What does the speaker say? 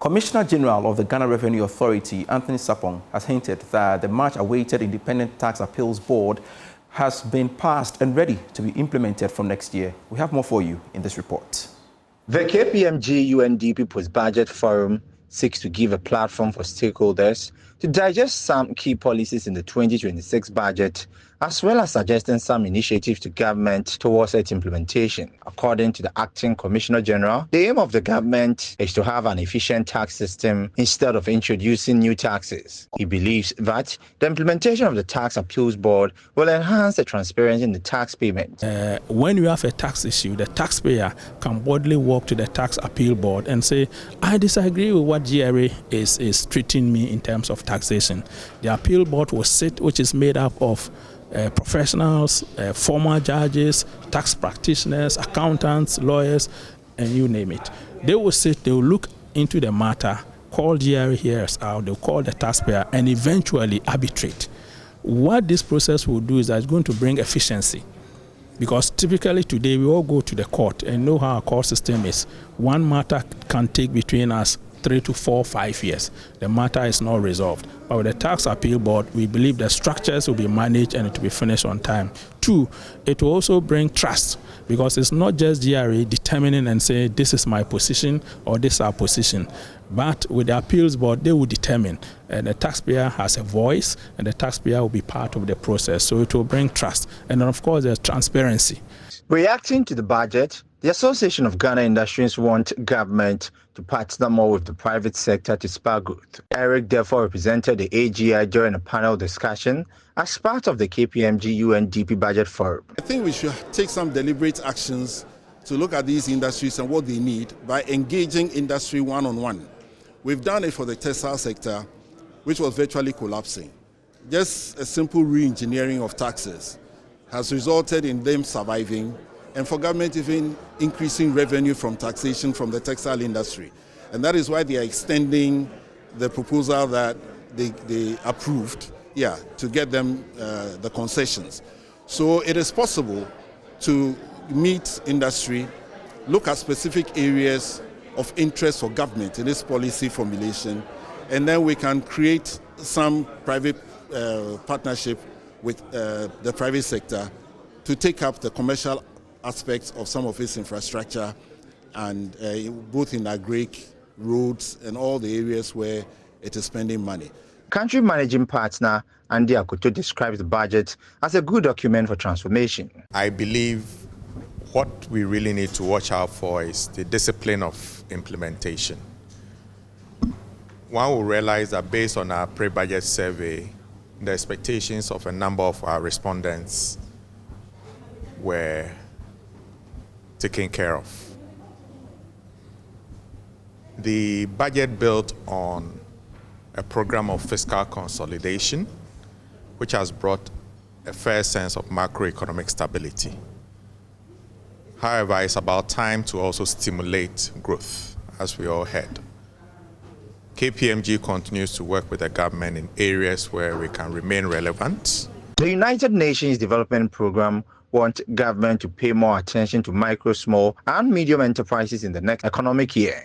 Commissioner General of the Ghana Revenue Authority, Anthony Sapong, has hinted that the much-awaited Independent Tax Appeals Board has been passed and ready to be implemented from next year. We have more for you in this report. The KPMG UNDP Post-Budget Forum seeks to give a platform for stakeholders to digest some key policies in the 2026 budget, as well as suggesting some initiatives to government towards its implementation. According to the Acting Commissioner General, the aim of the government is to have an efficient tax system instead of introducing new taxes. He believes that the implementation of the Tax Appeals Board will enhance the transparency in the tax payment. When you have a tax issue, the taxpayer can boldly walk to the Tax Appeal Board and say, I disagree with what GRA is treating me in terms of taxation. The Appeal Board will sit, which is made up of professionals, former judges, tax practitioners, accountants, lawyers, and you name it. They will sit, they will look into the matter, call GRA hearers out, they'll call the taxpayer, and eventually arbitrate. What this process will do is that it's going to bring efficiency. Because typically today we all go to the court and know how our court system is. One matter can take between us 3 to 4, 5 years. The matter is not resolved. But with the Tax Appeal Board, we believe the structures will be managed and it will be finished on time. 2, it will also bring trust, because it's not just GRA determining and saying this is my position or this is our position. But with the Appeals Board, they will determine, and the taxpayer has a voice, and the taxpayer will be part of the process. So it will bring trust. And then, of course, there's transparency. Reacting to the budget, the Association of Ghana Industries want government to partner more with the private sector to spur growth. Eric therefore represented the AGI during a panel discussion as part of the KPMG UNDP Budget Forum. I think we should take some deliberate actions to look at these industries and what they need by engaging industry one-on-one. We've done it for the textile sector, which was virtually collapsing. Just a simple re-engineering of taxes has resulted in them surviving, and for government even increasing revenue from taxation from the textile industry. And that is why they are extending the proposal that they approved, to get them the concessions. So it is possible to meet industry, look at specific areas of interest for government in this policy formulation, and then we can create some private partnership with the private sector to take up the commercial aspects of some of its infrastructure, and both in agric, roads, and all the areas where it is spending money. Country Managing Partner Andy Akoto describes the budget as a good document for transformation. I believe what we really need to watch out for is the discipline of implementation. One will realize that based on our pre-budget survey, the expectations of a number of our respondents were taken care of. The budget built on a program of fiscal consolidation, which has brought a fair sense of macroeconomic stability. However, it's about time to also stimulate growth, as we all heard. KPMG continues to work with the government in areas where we can remain relevant. The United Nations Development Programme wants government to pay more attention to micro, small, and medium enterprises in the next economic year.